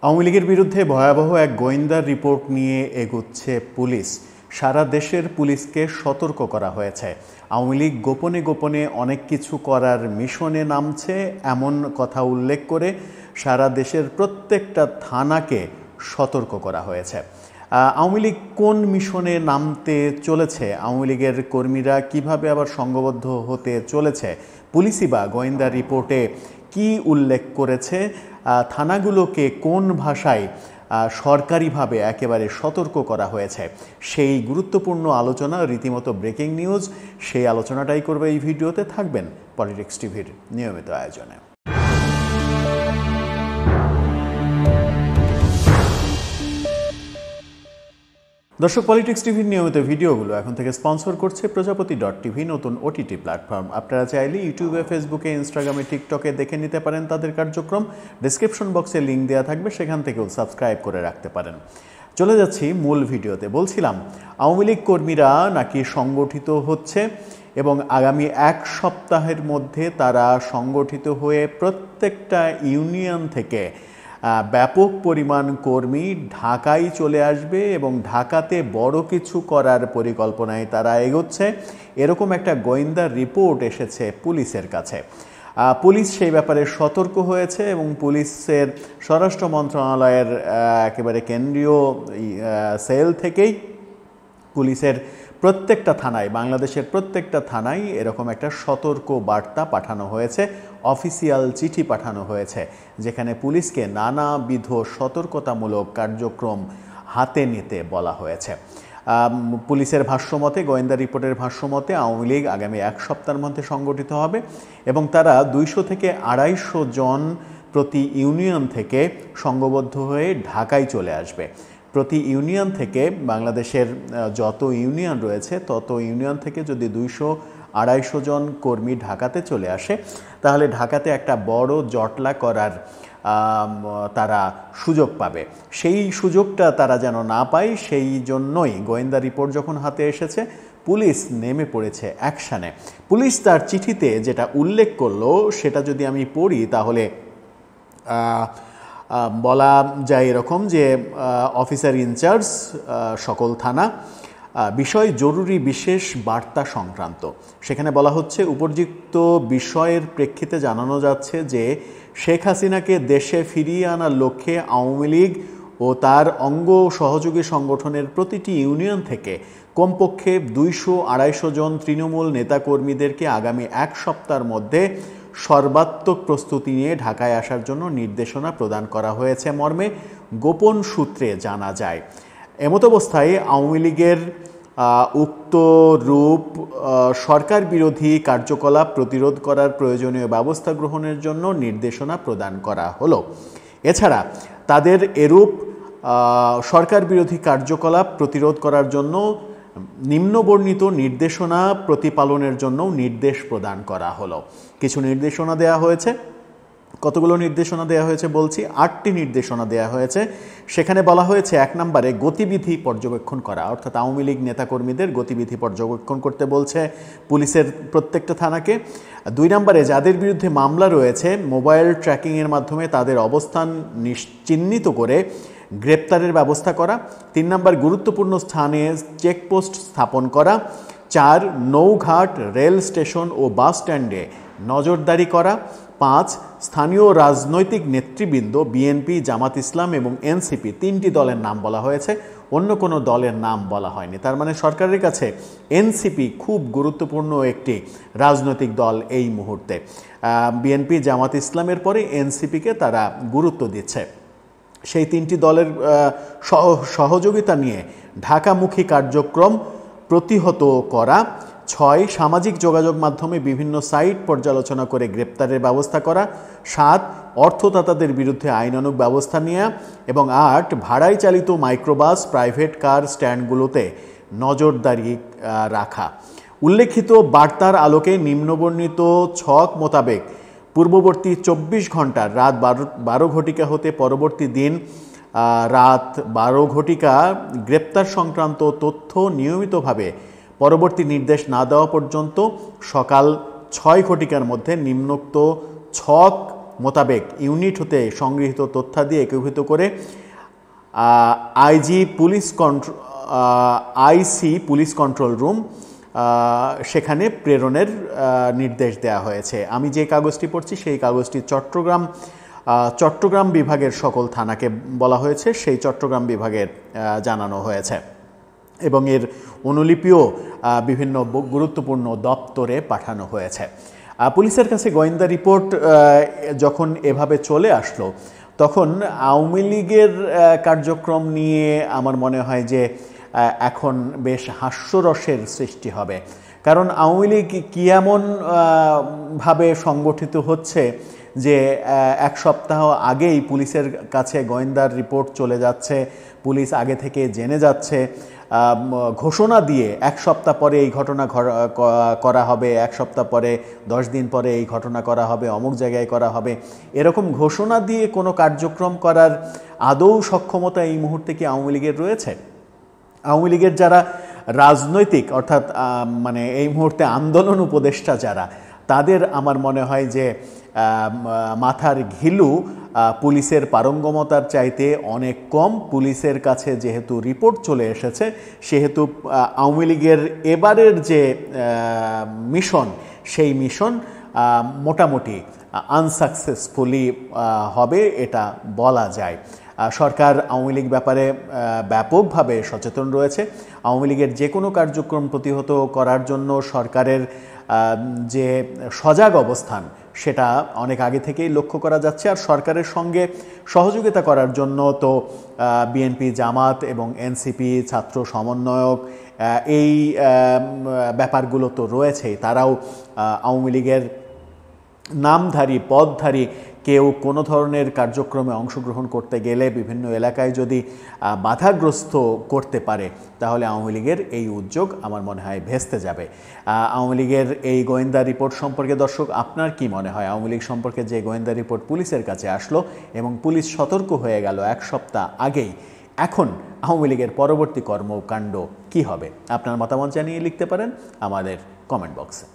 আওয়ামী লীগের বিরুদ্ধে ভয়াবহ এক গোয়েন্দা রিপোর্ট নিয়ে এগোচ্ছে পুলিশ। সারা দেশের পুলিশকে সতর্ক করা হয়েছে। আওয়ামী লীগ গোপনে গোপনে অনেক কিছু করার মিশনে নামছে এমন কথা উল্লেখ করে সারা দেশের প্রত্যেকটা থানাকে সতর্ক করা হয়েছে। আওয়ামী লীগ কোন মিশনে নামতে চলেছে, আওয়ামী লীগের কর্মীরা কিভাবে আবার সংঘবদ্ধ হতে চলেছে, পুলিশই বা গোয়েন্দা রিপোর্টে কি উল্লেখ করেছে, থানাগুলোকে কোন ভাষায় সরকারিভাবে একেবারে সতর্ক করা হয়েছে, সেই গুরুত্বপূর্ণ আলোচনা, রীতিমতো ব্রেকিং নিউজ, সেই আলোচনাটাই করবে এই ভিডিওতে। থাকবেন পলিটিক্স টিভির নিয়মিত আয়োজনে। দর্শক, পলিটিক্স টিভির নিয়মিত ভিডিওগুলো এখন থেকে স্পন্সর করছে প্রজাপতি.টিভি, নতুন ওটিটি প্ল্যাটফর্ম। আপনারা চাইলে ইউটিউবে, ফেসবুকে, ইনস্টাগ্রামে, টিকটকে দেখে নিতে পারেন তাদের কার্যক্রম। ডিসক্রিপশন বক্সে লিঙ্ক দেওয়া থাকবে, সেখান থেকেও সাবস্ক্রাইব করে রাখতে পারেন। চলে যাচ্ছি মূল ভিডিওতে। বলছিলাম, আওয়ামী লীগ কর্মীরা নাকি সংগঠিত হচ্ছে এবং আগামী এক সপ্তাহের মধ্যে তারা সংগঠিত হয়ে প্রত্যেকটা ইউনিয়ন থেকে ব্যাপক পরিমাণ কর্মী ঢাকায় চলে আসবে এবং ঢাকাতে বড় কিছু করার পরিকল্পনায় তারা এগোচ্ছে, এরকম একটা গোয়েন্দা রিপোর্ট এসেছে পুলিশের কাছে। পুলিশ সেই ব্যাপারে সতর্ক হয়েছে এবং পুলিশের স্বরাষ্ট্র মন্ত্রণালয়ের একেবারে কেন্দ্রীয় সেল থেকেই পুলিশের প্রত্যেকটা থানায়, বাংলাদেশের প্রত্যেকটা থানায় এরকম একটা সতর্ক বার্তা পাঠানো হয়েছে, অফিসিয়াল চিঠি পাঠানো হয়েছে, যেখানে পুলিশকে নানাবিধ সতর্কতামূলক কার্যক্রম হাতে নিতে বলা হয়েছে। পুলিশের ভাষ্যমতে, গোয়েন্দা রিপোর্টের ভাষ্যমতে, আওয়ামী লীগ আগামী এক সপ্তাহের মধ্যে সংগঠিত হবে এবং তারা 200 থেকে 250 জন প্রতি ইউনিয়ন থেকে সংঘবদ্ধ হয়ে ঢাকায় চলে আসবে। প্রতি ইউনিয়ন থেকে, বাংলাদেশের যত ইউনিয়ন রয়েছে তত ইউনিয়ন থেকে যদি 200-250 জন কর্মী ঢাকাতে চলে আসে, তাহলে ঢাকাতে একটা বড় জটলা করার তারা সুযোগ পাবে। সেই সুযোগটা তারা যেন না পায়, সেই জন্যই গোয়েন্দা রিপোর্ট যখন হাতে এসেছে, পুলিশ নেমে পড়েছে অ্যাকশানে। পুলিশ তার চিঠিতে যেটা উল্লেখ করলো সেটা যদি আমি পড়ি, তাহলে বলা যায় এরকম যে, অফিসার ইনচার্জ সকল থানা, বিষয় জরুরি বিশেষ বার্তা সংক্রান্ত। সেখানে বলা হচ্ছে, উপর্যুক্ত বিষয়ের প্রেক্ষিতে জানানো যাচ্ছে যে শেখ হাসিনাকে দেশে ফিরিয়ে আনার লক্ষ্যে আওয়ামী লীগ ও তার অঙ্গ সহযোগী সংগঠনের প্রতিটি ইউনিয়ন থেকে কমপক্ষে 200-250 জন তৃণমূল নেতাকর্মীদেরকে আগামী এক সপ্তাহের মধ্যে সর্বাত্মক প্রস্তুতি নিয়ে ঢাকায় আসার জন্য নির্দেশনা প্রদান করা হয়েছে মর্মে গোপন সূত্রে জানা যায়। এমতাবস্থায় আওয়ামী লীগের উক্ত রূপ সরকার বিরোধী কার্যকলাপ প্রতিরোধ করার প্রয়োজনীয় ব্যবস্থা গ্রহণের জন্য নির্দেশনা প্রদান করা হলো। এছাড়া তাদের এরূপ সরকার বিরোধী কার্যকলাপ প্রতিরোধ করার জন্য নিম্নবর্ণিত নির্দেশনা প্রতিপালনের জন্য নির্দেশ প্রদান করা হলো। কিছু নির্দেশনা দেয়া হয়েছে। কতগুলো নির্দেশনা দেয়া হয়েছে বলছি, 8টি নির্দেশনা দেয়া হয়েছে। সেখানে বলা হয়েছে, 1 নম্বরে গতিবিধি পর্যবেক্ষণ করা, অর্থাৎ আওয়ামী লীগ নেতাকর্মীদের গতিবিধি পর্যবেক্ষণ করতে বলছে পুলিশের প্রত্যেকটা থানাকে। 2 নম্বরে যাদের বিরুদ্ধে মামলা রয়েছে, মোবাইল ট্র্যাকিংয়ের মাধ্যমে তাদের অবস্থান চিহ্নিত করে গ্রেপ্তারের ব্যবস্থা করা। 3 নম্বর, গুরুত্বপূর্ণ স্থানে চেকপোস্ট স্থাপন করা। 4, নৌঘাট, রেল স্টেশন ও বাস স্ট্যান্ডে নজরদারি করা। 5, স্থানীয় রাজনৈতিক নেতৃবৃন্দ, বিএনপি, জামাত ইসলাম এবং এনসিপি, 3টি দলের নাম বলা হয়েছে, অন্য কোনো দলের নাম বলা হয়নি। তার মানে সরকারের কাছে এনসিপি খুব গুরুত্বপূর্ণ একটি রাজনৈতিক দল এই মুহূর্তে। বিএনপি, জামাত ইসলামের পরে এনসিপিকে তারা গুরুত্ব দিচ্ছে। সেই 3টি দলের সহযোগিতা নিয়ে ঢাকামুখী কার্যক্রম প্রতিহত করা। 6, সামাজিক যোগাযোগ মাধ্যমে বিভিন্ন সাইট পর্যালোচনা করে গ্রেপ্তারের ব্যবস্থা করা। 7, অর্থদাতাদের বিরুদ্ধে আইনানুগ ব্যবস্থা নেওয়া। এবং 8, ভাড়ায় চালিত মাইক্রোবাস, প্রাইভেট কার স্ট্যান্ডগুলোতে নজরদারি রাখা। উল্লেখিত বার্তার আলোকে নিম্নবর্ণিত ছক মোতাবেক পূর্ববর্তী 24 ঘন্টার রাত 12 ঘটিকা হতে পরবর্তী দিন রাত 12 ঘটিকা গ্রেপ্তার সংক্রান্ত তথ্য নিয়মিতভাবে পরবর্তী নির্দেশ না দেওয়া পর্যন্ত সকাল 6 ঘটিকার মধ্যে নিম্নোক্ত ছক মোতাবেক ইউনিট হতে সংগৃহীত তথ্যাদি একীভূত করে আইসি পুলিশ কন্ট্রোল রুম সেখানে প্রেরণের নির্দেশ দেওয়া হয়েছে। আমি যে কাগজটি পড়ছি সেই কাগজটি চট্টগ্রাম বিভাগের সকল থানাকে বলা হয়েছে, সেই চট্টগ্রাম বিভাগের জানানো হয়েছে এবং এর অনুলিপিও বিভিন্ন গুরুত্বপূর্ণ দপ্তরে পাঠানো হয়েছে। পুলিশের কাছে গোয়েন্দা রিপোর্ট যখন এভাবে চলে আসলো, তখন আওয়ামী লীগের কার্যক্রম নিয়ে আমার মনে হয় যে এখন বেশ হাস্যরসের সৃষ্টি হবে। কারণ আওয়ামী লীগ কি এমন ভাবে সংগঠিত হচ্ছে যে এক সপ্তাহ আগেই পুলিশের কাছে গোয়েন্দার রিপোর্ট চলে যাচ্ছে, পুলিশ আগে থেকে জেনে যাচ্ছে, ঘোষণা দিয়ে এক সপ্তাহ পরে এই ঘটনা করা হবে, এক সপ্তাহ পরে 10 দিন পরে এই ঘটনা করা হবে, অমুক জায়গায় করা হবে, এরকম ঘোষণা দিয়ে কোনো কার্যক্রম করার আদৌ সক্ষমতা এই মুহূর্তে কি আওয়ামী লীগের রয়েছে? আওয়ামী লীগের যারা রাজনৈতিক অর্থাৎ মানে এই মুহূর্তে আন্দোলন উপদেষ্টা যারা, তাদের আমার মনে হয় যে মাথার ঘিলু পুলিশের পারঙ্গমতার চাইতে অনেক কম। পুলিশের কাছে যেহেতু রিপোর্ট চলে এসেছে, সেহেতু আওয়ামী লীগের এবারের যে মিশন, সেই মিশন মোটামুটি আনসাকসেসফুলি হবে, এটা বলা যায়। সরকার আওয়ামী লীগ ব্যাপারে ব্যাপকভাবে সচেতন রয়েছে। আওয়ামী লীগের যে কোনো কার্যক্রম প্রতিহত করার জন্য সরকারের যে সজাগ অবস্থান, সেটা অনেক আগে থেকেই লক্ষ্য করা যাচ্ছে। আর সরকারের সঙ্গে সহযোগিতা করার জন্য তো বিএনপি, জামাত এবং এনসিপি, ছাত্র সমন্বয়ক, এই ব্যাপারগুলো তো রয়েছেই। তারাও আওয়ামী লীগের নামধারী পদধারী কেউ কোনো ধরনের কার্যক্রমে অংশগ্রহণ করতে গেলে বিভিন্ন এলাকায় যদি বাধাগ্রস্ত করতে পারে, তাহলে আওয়ামী লীগের এই উদ্যোগ আমার মনে হয় ভেস্তে যাবে। আওয়ামী লীগের এই গোয়েন্দা রিপোর্ট সম্পর্কে দর্শক আপনার কি মনে হয়? আওয়ামী লীগ সম্পর্কে যে গোয়েন্দা রিপোর্ট পুলিশের কাছে আসলো এবং পুলিশ সতর্ক হয়ে গেল এক সপ্তাহ আগেই, এখন আওয়ামী লীগের পরবর্তী কর্মকাণ্ড কি হবে? আপনার মতামত জানিয়ে লিখতে পারেন আমাদের কমেন্ট বক্সে।